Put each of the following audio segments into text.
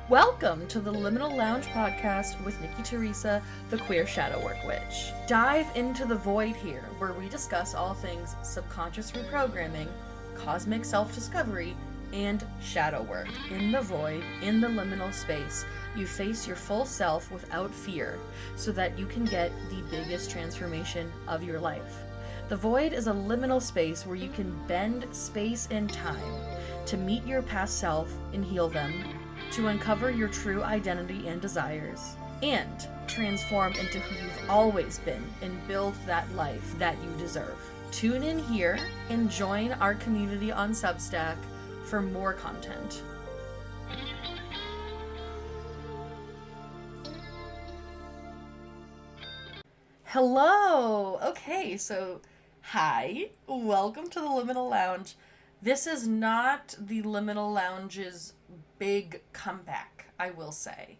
Welcome to the Liminal Lounge podcast with Nikki Teresa, the queer shadow work witch. Dive into the void here, where we discuss all things subconscious reprogramming, cosmic self-discovery, and shadow work. In the void, in the liminal space, you face your full self without fear, so that you can get the biggest transformation of your life. The void is a liminal space where you can bend space and time to meet your past self and heal them, to uncover your true identity and desires, and transform into who you've always been and build that life that you deserve. Tune in here and join our community on Substack for more content. Hello! Okay, so hi, welcome to the Liminal Lounge. This is not the Liminal Lounge's big comeback, I will say.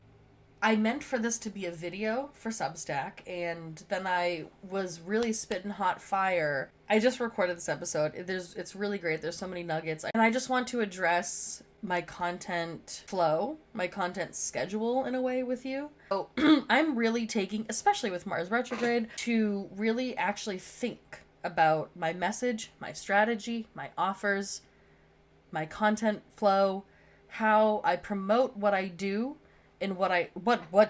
I meant for this to be a video for Substack, and then I was really spitting hot fire. I just recorded this episode. It's really great. There's so many nuggets. And I just want to address my content flow, my content schedule in a way with you. So I'm really taking, especially with Mars retrograde, to really actually think about my message, my strategy, my offers, my content flow, how I promote what I do, and what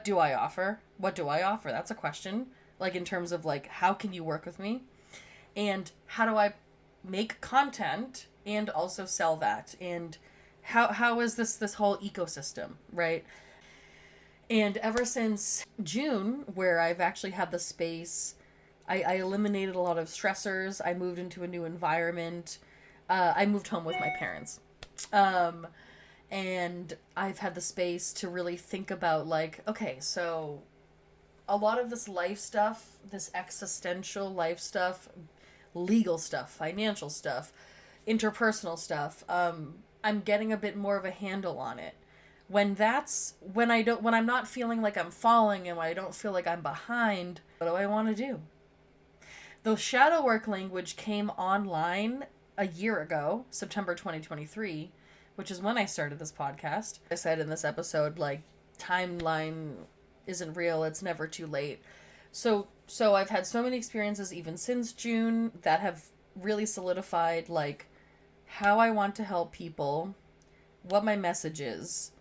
do I offer? What do I offer? That's a question. Like, in terms of, like, how can you work with me? And how do I make content and also sell that? And how is this whole ecosystem, right? And ever since June, where I've actually had the space, I eliminated a lot of stressors. I moved into a new environment. I moved home with my parents. And I've had the space to really think about, like, okay, so a lot of this life stuff, this existential life stuff, legal stuff, financial stuff, interpersonal stuff, I'm getting a bit more of a handle on it. When I'm not feeling like I'm falling and when I don't feel like I'm behind, what do I want to do? The shadow work language came online a year ago, September 2023, which is when I started this podcast. I said in this episode, like, timeline isn't real, it's never too late. So I've had so many experiences even since June that have really solidified, like, how I want to help people, what my message is,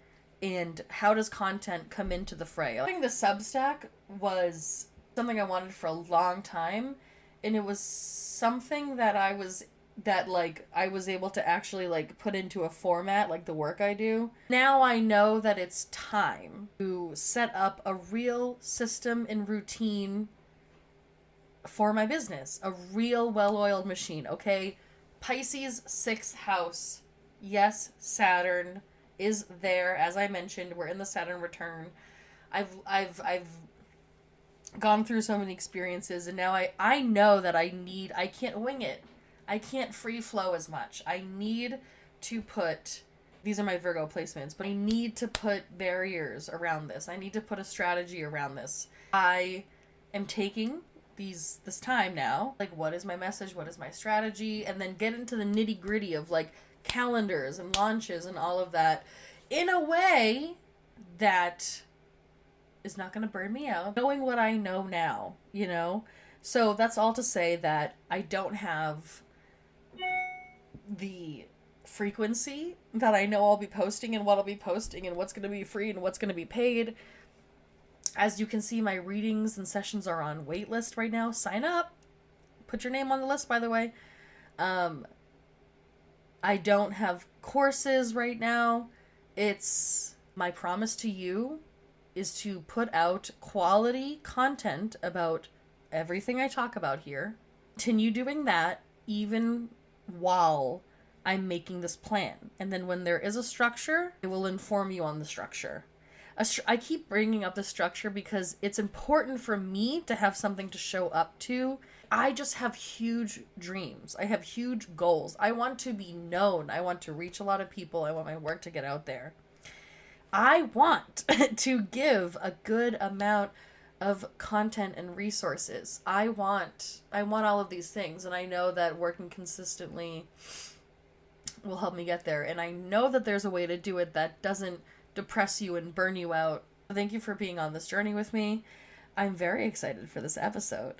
and how does content come into the fray. I think the Substack was something I wanted for a long time, and it was something that I was able to actually, like, put into a format, like the work I do. Now I know that it's time to set up a real system and routine for my business. A real well-oiled machine, okay? Pisces 6th house. Yes, Saturn is there. As I mentioned, we're in the Saturn return. I've gone through so many experiences, and now I know that I can't wing it. I can't free flow as much. I need to put, these are my Virgo placements, but I need to put barriers around this. I need to put a strategy around this. I am taking this time now, like, what is my message? What is my strategy? And then get into the nitty gritty of, like, calendars and launches and all of that in a way that is not going to burn me out, knowing what I know now, you know? So that's all to say that I don't have the frequency that I know I'll be posting and what I'll be posting and what's going to be free and what's going to be paid. As you can see, my readings and sessions are on waitlist right now. Sign up. Put your name on the list, by the way. I don't have courses right now. It's my promise to you is to put out quality content about everything I talk about here. Continue doing that even while I'm making this plan. And then when there is a structure, I will inform you on the structure. I keep bringing up the structure because it's important for me to have something to show up to. I just have huge dreams. I have huge goals. I want to be known. I want to reach a lot of people. I want my work to get out there. I want to give a good amount of content and resources. I want all of these things, and I know that working consistently will help me get there. And I know that there's a way to do it that doesn't depress you and burn you out. Thank you for being on this journey with me. I'm very excited for this episode.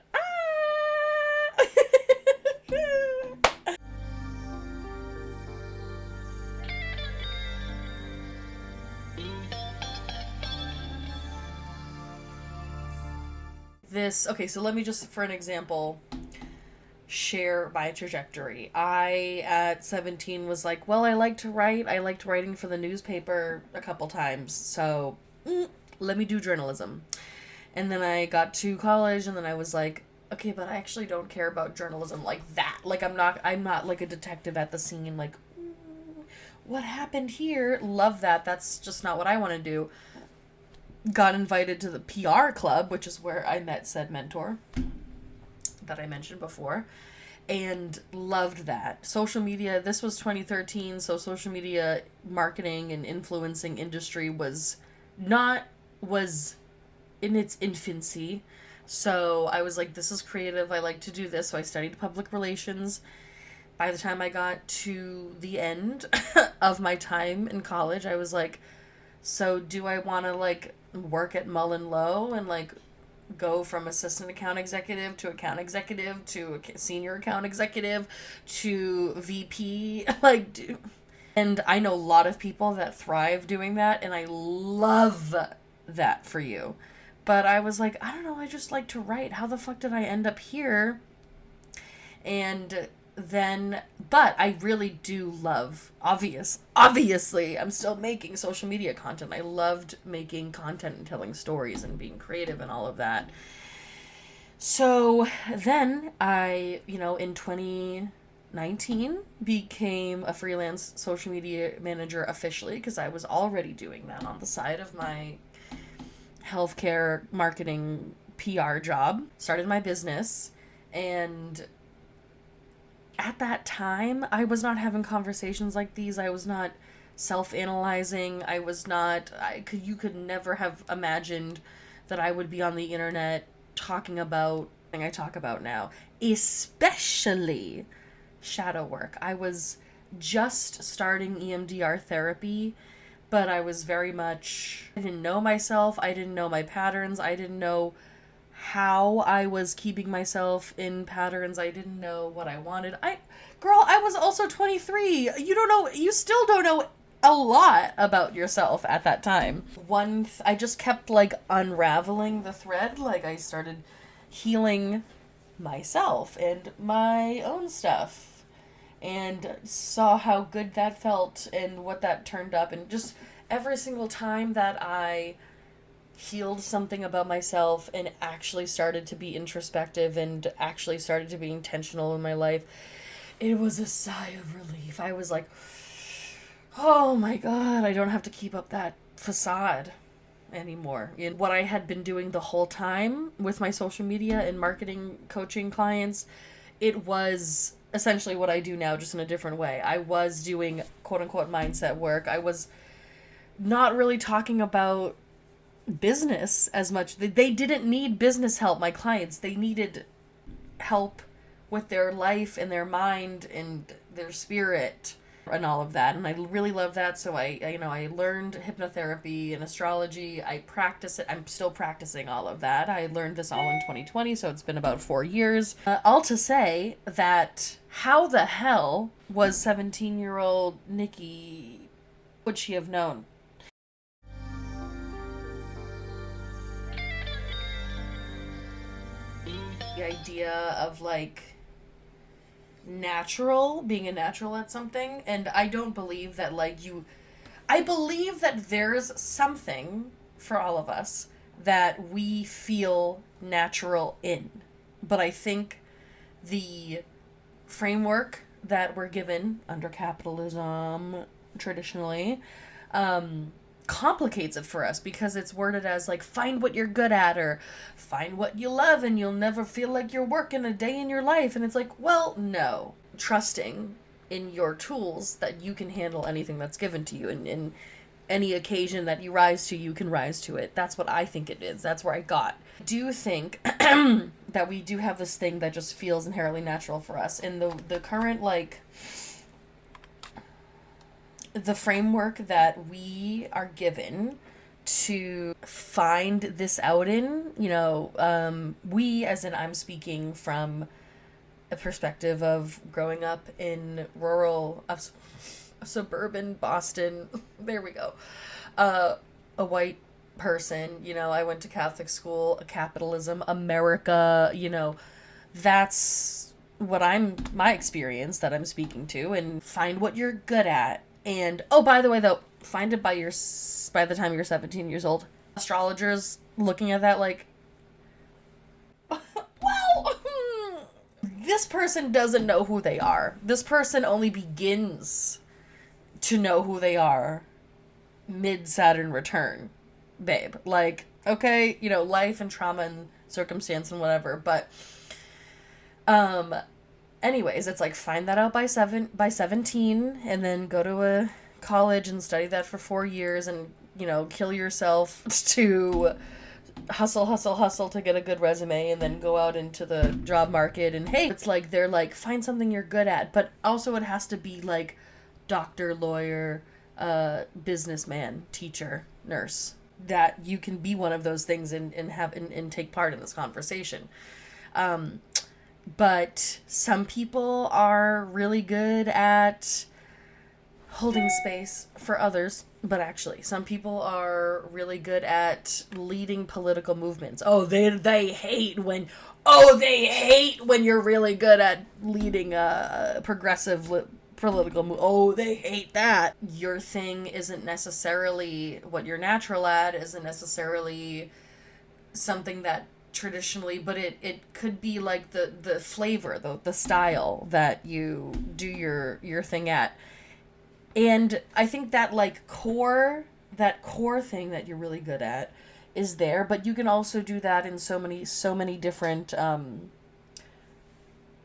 Okay, so let me just, for an example, share my trajectory. I, at 17, was like, well, I like to write. I liked writing for the newspaper a couple times, so let me do journalism. And then I got to college, and then I was like, okay, but I actually don't care about journalism like that. Like, I'm not like a detective at the scene, like, what happened here? Love that. That's just not what I want to do. Got invited to the PR club, which is where I met said mentor that I mentioned before, and loved that. Social media, this was 2013, so social media marketing and influencing industry was in its infancy. So I was like, this is creative, I like to do this, so I studied public relations. By the time I got to the end of my time in college, I was like, so do I want to, like, work at Mullen Lowe and, like, go from assistant account executive to senior account executive to VP? Like, and I know a lot of people that thrive doing that, and I love that for you. But I was like, I don't know, I just like to write. How the fuck did I end up here? And then, but I really do love, obviously, I'm still making social media content. I loved making content and telling stories and being creative and all of that. So then I, in 2019 became a freelance social media manager officially, because I was already doing that on the side of my healthcare marketing PR job. Started my business, and at that time, I was not having conversations like these. I was not self-analyzing. You could never have imagined that I would be on the internet talking about the thing I talk about now, especially shadow work. I was just starting EMDR therapy, but I was I didn't know myself. I didn't know my patterns. I didn't know how I was keeping myself in patterns. I didn't know what I wanted. I was also 23. You still don't know a lot about yourself at that time. I just kept, like, unraveling the thread. Like, I started healing myself and my own stuff, and saw how good that felt and what that turned up. And just every single time that I healed something about myself and actually started to be introspective and actually started to be intentional in my life, it was a sigh of relief. I was like, oh my God, I don't have to keep up that facade anymore. And what I had been doing the whole time with my social media and marketing coaching clients, it was essentially what I do now, just in a different way. I was doing quote unquote mindset work. I was not really talking about business as much. They didn't need business help, my clients. They needed help with their life and their mind and their spirit and all of that. And I really love that. So I learned hypnotherapy and astrology. I practice it. I'm still practicing all of that. I learned this all in 2020, so it's been about 4 years. All to say that, how the hell was 17-year-old Nikki, would she have known? The idea of, like, being a natural at something. And I don't believe that, like, I believe that there's something for all of us that we feel natural in. But I think the framework that we're given under capitalism traditionally complicates it for us, because it's worded as, like, find what you're good at, or find what you love and you'll never feel like you're working a day in your life. And it's like, well, no. Trusting in your tools that you can handle anything that's given to you, and in any occasion that you rise to, you can rise to it. That's what I think it is. That's where I got. I do think that we do have this thing that just feels inherently natural for us. In the current, like, the framework that we are given to find this out in, we, as in I'm speaking from a perspective of growing up in rural, suburban Boston, there we go, a white person, I went to Catholic school, capitalism, America, that's my experience that I'm speaking to, and find what you're good at. And, oh, by the way, though, find it by the time you're 17 years old. Astrologers looking at that like, well, this person doesn't know who they are. This person only begins to know who they are mid-Saturn return, babe. Like, okay, life and trauma and circumstance and whatever, but anyways, it's like find that out by 17 and then go to a college and study that for 4 years and, kill yourself to hustle to get a good resume and then go out into the job market. And hey, it's like they're like, find something you're good at, but also it has to be like doctor, lawyer, businessman, teacher, nurse, that you can be one of those things and take part in this conversation. But some people are really good at holding space for others. But actually, some people are really good at leading political movements. They hate when you're really good at leading a progressive political move. Oh, they hate that. Your thing isn't necessarily what you're natural at, isn't necessarily something that traditionally, but it could be like the flavor, the style that you do your thing at. And I think that like core thing that you're really good at is there, but you can also do that in so many different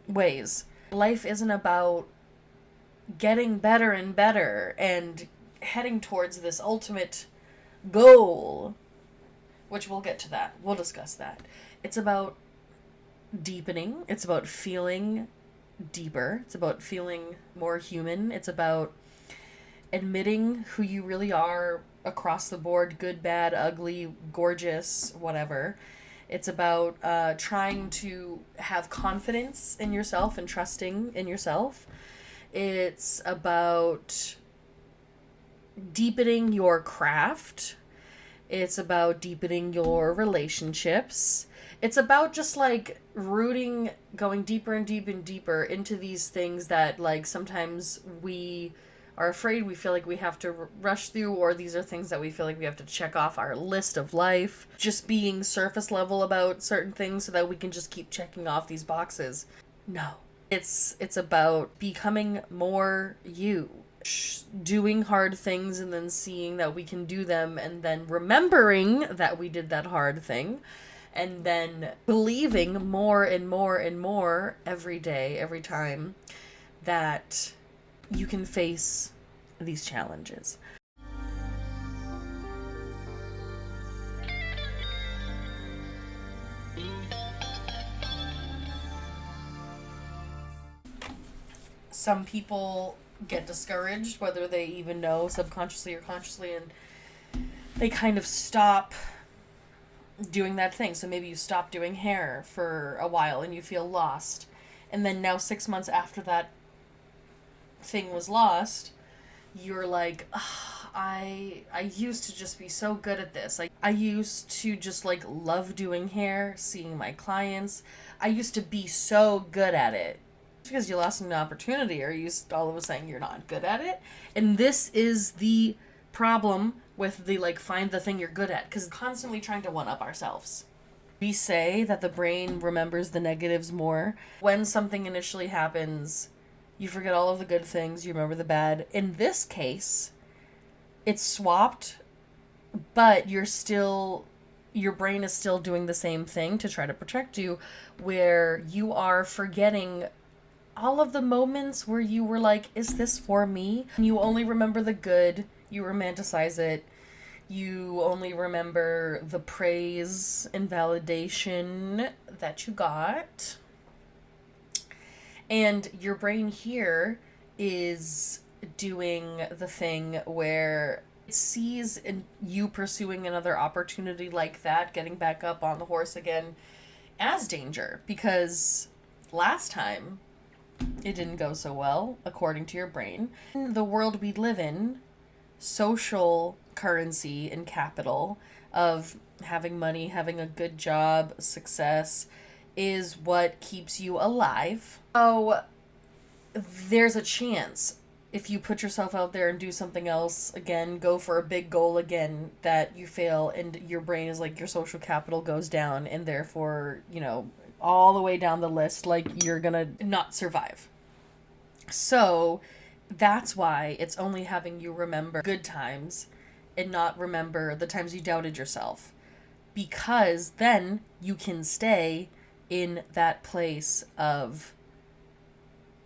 ways. Life isn't about getting better and better and heading towards this ultimate goal, which we'll get to that. We'll discuss that. It's about deepening. It's about feeling deeper. It's about feeling more human. It's about admitting who you really are across the board, good, bad, ugly, gorgeous, whatever. It's about trying to have confidence in yourself and trusting in yourself. It's about deepening your craft. It's about deepening your relationships. It's about just like going deeper and deeper into these things that like sometimes we are afraid, we feel like we have to rush through, or these are things that we feel like we have to check off our list of life. Just being surface level about certain things so that we can just keep checking off these boxes. No. It's about becoming more you. Doing hard things and then seeing that we can do them and then remembering that we did that hard thing and then believing more and more and more every day, every time that you can face these challenges. Some people get discouraged, whether they even know subconsciously or consciously, and they kind of stop doing that thing. So maybe you stop doing hair for a while and you feel lost. And then now 6 months after that thing was lost, you're like, I used to just be so good at this. Like, I used to just like love doing hair, seeing my clients. I used to be so good at it. Because you lost an opportunity, or you all of a sudden you're not good at it. And this is the problem with the like find the thing you're good at, because constantly trying to one up ourselves. We say that the brain remembers the negatives more. When something initially happens, you forget all of the good things, you remember the bad. In this case, it's swapped, but your brain is still doing the same thing to try to protect you, where you are forgetting all of the moments where you were like, is this for me? You only remember the good, you romanticize it, you only remember the praise and validation that you got. And your brain here is doing the thing where it sees in you pursuing another opportunity like that, getting back up on the horse again, as danger. Because last time it didn't go so well, according to your brain. In the world we live in, social currency and capital of having money, having a good job, success, is what keeps you alive. So there's a chance if you put yourself out there and do something else again, go for a big goal again, that you fail and your brain is like, your social capital goes down, and therefore, all the way down the list, like, you're gonna not survive. So that's why it's only having you remember good times and not remember the times you doubted yourself. Because then you can stay in that place of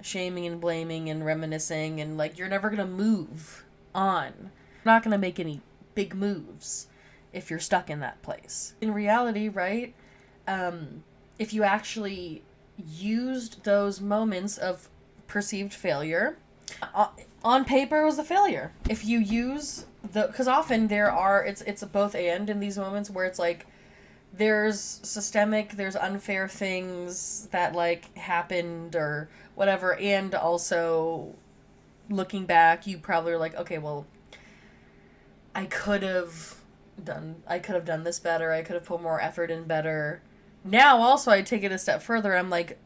shaming and blaming and reminiscing, and like, you're never gonna move on. You're not gonna make any big moves if you're stuck in that place. In reality, right, if you actually used those moments of perceived failure, on paper it was a failure. If you use because often it's a both and in these moments where it's like, there's systemic, there's unfair things that like happened or whatever, and also looking back, you probably are like, okay, well, I could have done this better, I could have put more effort in better. Now also I take it a step further, I'm like,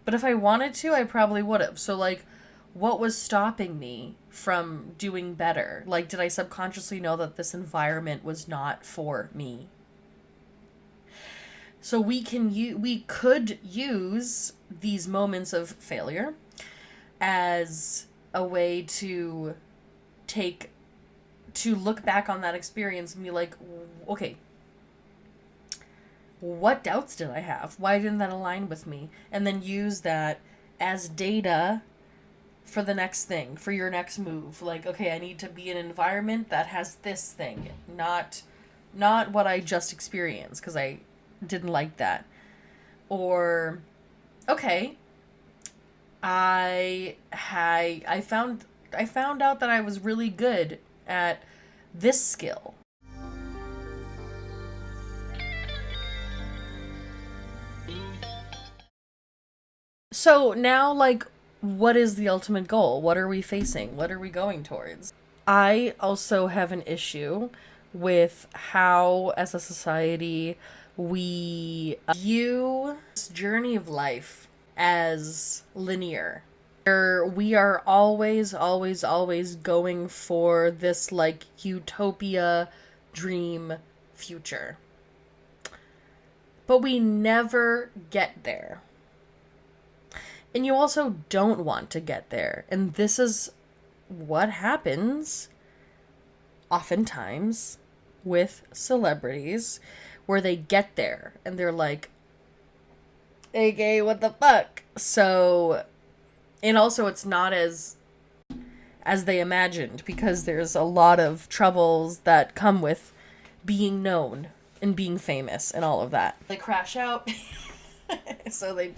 but if I wanted to, I probably would have. So like, what was stopping me from doing better? Like, did I subconsciously know that this environment was not for me? So we could use these moments of failure as a way to look back on that experience and be like, okay, what doubts did I have? Why didn't that align with me? And then use that as data for the next thing, for your next move. Like, okay, I need to be in an environment that has this thing, not what I just experienced, because I didn't like that. Or, okay, I found out that I was really good at this skill. So now, like, what is the ultimate goal? What are we facing? What are we going towards? I also have an issue with how, as a society, we view this journey of life as linear. We are always going for this, like, utopia dream future. But we never get there. And you also don't want to get there. And this is what happens oftentimes with celebrities, where they get there and they're like, okay, what the fuck? So, and also it's not as they imagined, because there's a lot of troubles that come with being known and being famous and all of that. They crash out. So they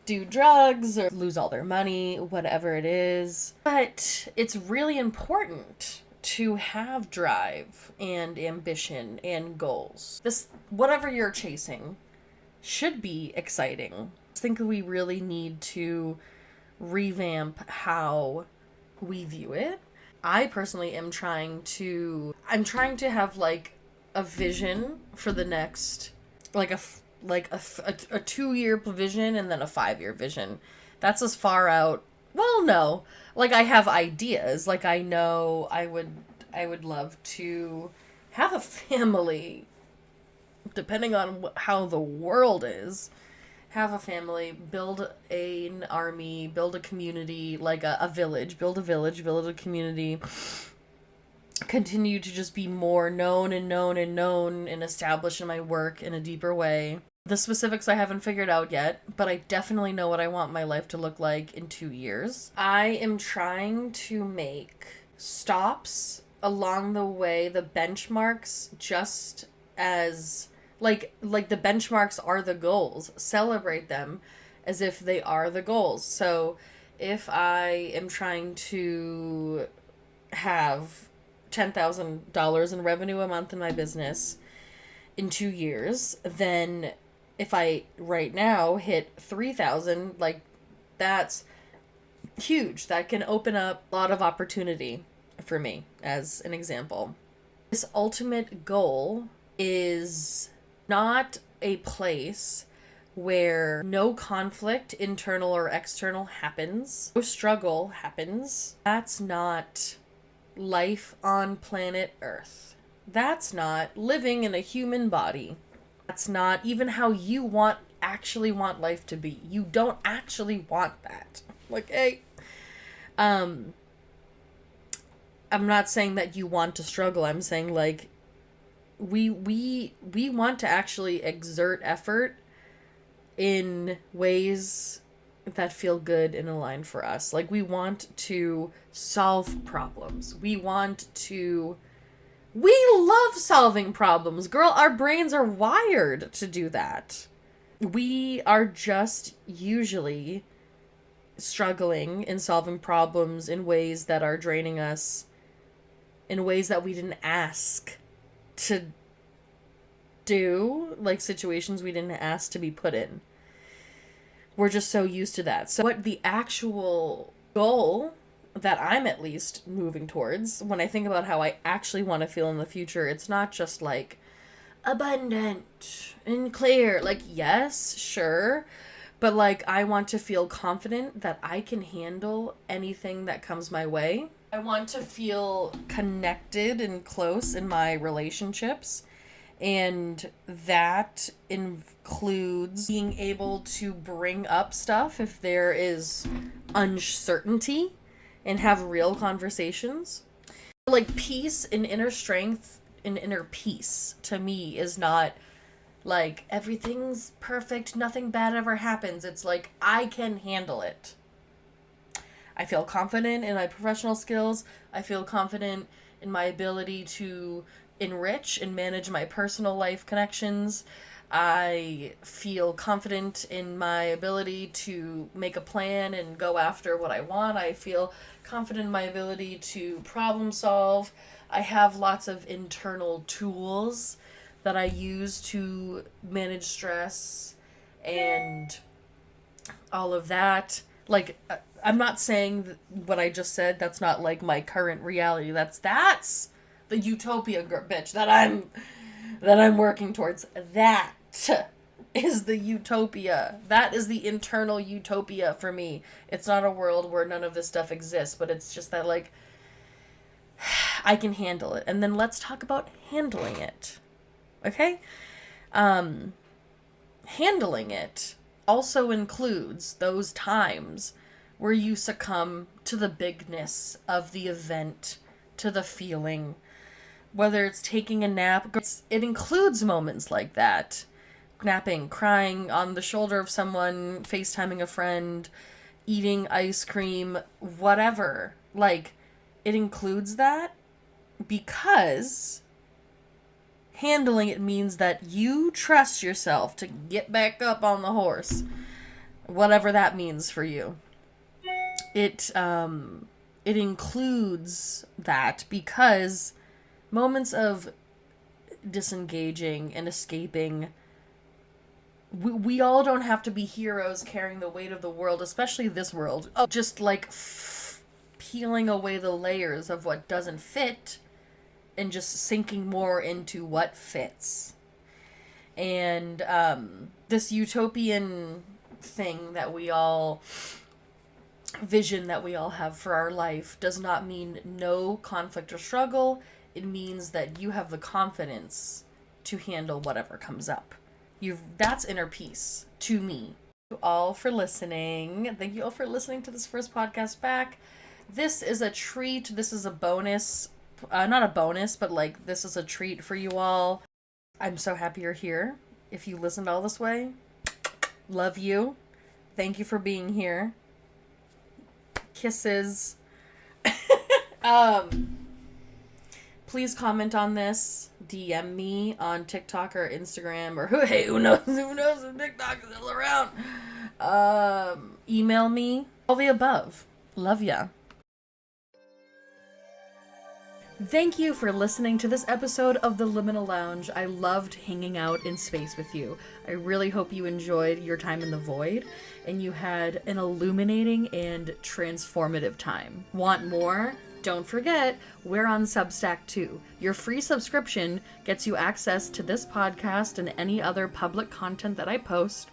do drugs or lose all their money, whatever it is. But it's really important to have drive and ambition and goals. This, whatever you're chasing, should be exciting. I think we really need to revamp how we view it. I personally am trying to have like a vision for the next, like a 2-year vision and then a 5-year vision. That's as far out. Well, no, like, I have ideas. Like, I know I would love to have a family, depending on how the world is. Have a family, build an army, build a community, like a village, build a community, continue to just be more known and established in my work in a deeper way. The specifics I haven't figured out yet, but I definitely know what I want my life to look like in 2 years. I am trying to make stops along the way, the benchmarks, just as like the benchmarks are the goals. Celebrate them as if they are the goals. So if I am trying to have $10,000 in revenue a month in my business in 2 years, then if I right now hit 3,000, like that's huge. That can open up a lot of opportunity for me, as an example. This ultimate goal is not a place where no conflict, internal or external, happens, no struggle happens. That's not life on planet Earth. That's not living in a human body. That's not even how you actually want life to be. You don't actually want that. Like, hey, I'm not saying that you want to struggle. I'm saying, like, we want to actually exert effort in ways that feel good and aligned for us. Like, we want to solve problems. We love solving problems. Girl, our brains are wired to do that. We are just usually struggling in solving problems in ways that are draining us, in ways that we didn't ask to do, like situations we didn't ask to be put in. We're just so used to that. So what the actual goal that I'm at least moving towards, when I think about how I actually want to feel in the future, it's not just like abundant and clear. Like, yes, sure, but like I want to feel confident that I can handle anything that comes my way. I want to feel connected and close in my relationships. And that includes being able to bring up stuff if there is uncertainty and have real conversations. Like, peace and inner strength and inner peace to me is not like everything's perfect, nothing bad ever happens. It's like I can handle it. I feel confident in my professional skills. I feel confident in my ability to enrich and manage my personal life connections. I feel confident in my ability to make a plan and go after what I want. I feel confident in my ability to problem solve. I have lots of internal tools that I use to manage stress and all of that. Like, I'm not saying what I just said, that's not like my current reality. That's the utopia, bitch, that I'm working towards. That is the utopia. That is the internal utopia for me. It's not a world where none of this stuff exists, but it's just that, like, I can handle it. And then let's talk about handling it. Okay? Handling it also includes those times where you succumb to the bigness of the event, to the feeling, whether it's taking a nap. It includes moments like that. Napping, crying on the shoulder of someone, FaceTiming a friend, eating ice cream, whatever. Like, it includes that because handling it means that you trust yourself to get back up on the horse, whatever that means for you. It includes that because moments of disengaging and escaping, we all don't have to be heroes carrying the weight of the world, especially this world. Oh, just like peeling away the layers of what doesn't fit and just sinking more into what fits. And this utopian thing that we all vision that we all have for our life does not mean no conflict or struggle. It means that you have the confidence to handle whatever comes up. That's inner peace to me. Thank you all for listening. Thank you all for listening to this first podcast back. This is a treat. This is a bonus. Not a bonus, but like this is a treat for you all. I'm so happy you're here. If you listened all this way, love you. Thank you for being here. Kisses. Please comment on this. DM me on TikTok or Instagram or who knows if TikTok is still around. Email me All the above. Love ya. Thank you for listening to this episode of the Liminal Lounge. I loved hanging out in space with you. I really hope you enjoyed your time in the void and you had an illuminating and transformative time. Want more? Don't forget, we're on Substack too. Your free subscription gets you access to this podcast and any other public content that I post.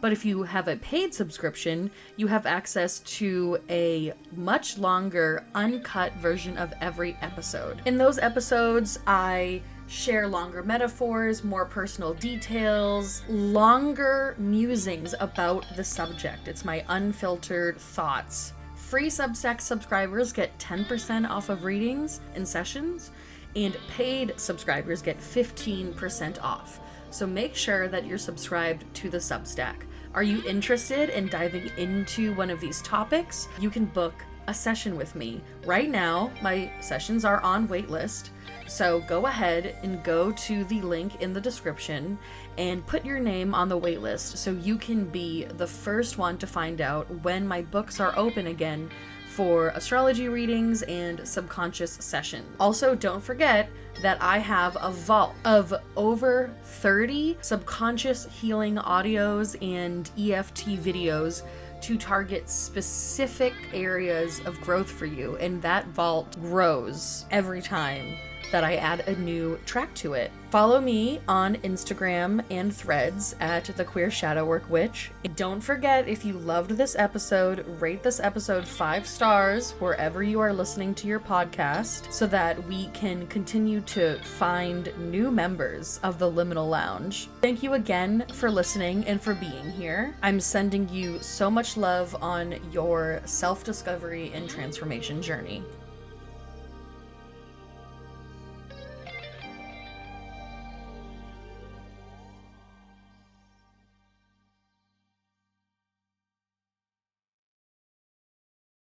But if you have a paid subscription, you have access to a much longer, uncut version of every episode. In those episodes, I share longer metaphors, more personal details, longer musings about the subject. It's my unfiltered thoughts. Free Substack subscribers get 10% off of readings and sessions, and paid subscribers get 15% off. So make sure that you're subscribed to the Substack. Are you interested in diving into one of these topics? You can book a session with me. Right now, my sessions are on waitlist. So go ahead and go to the link in the description and put your name on the waitlist so you can be the first one to find out when my books are open again for astrology readings and subconscious sessions. Also, don't forget that I have a vault of over 30 subconscious healing audios and EFT videos to target specific areas of growth for you, and that vault grows every time that I add a new track to it. Follow me on Instagram and Threads at The Queer Shadowwork Witch. And don't forget, if you loved this episode, rate this episode 5 stars wherever you are listening to your podcast so that we can continue to find new members of the Liminal Lounge. Thank you again for listening and for being here. I'm sending you so much love on your self-discovery and transformation journey.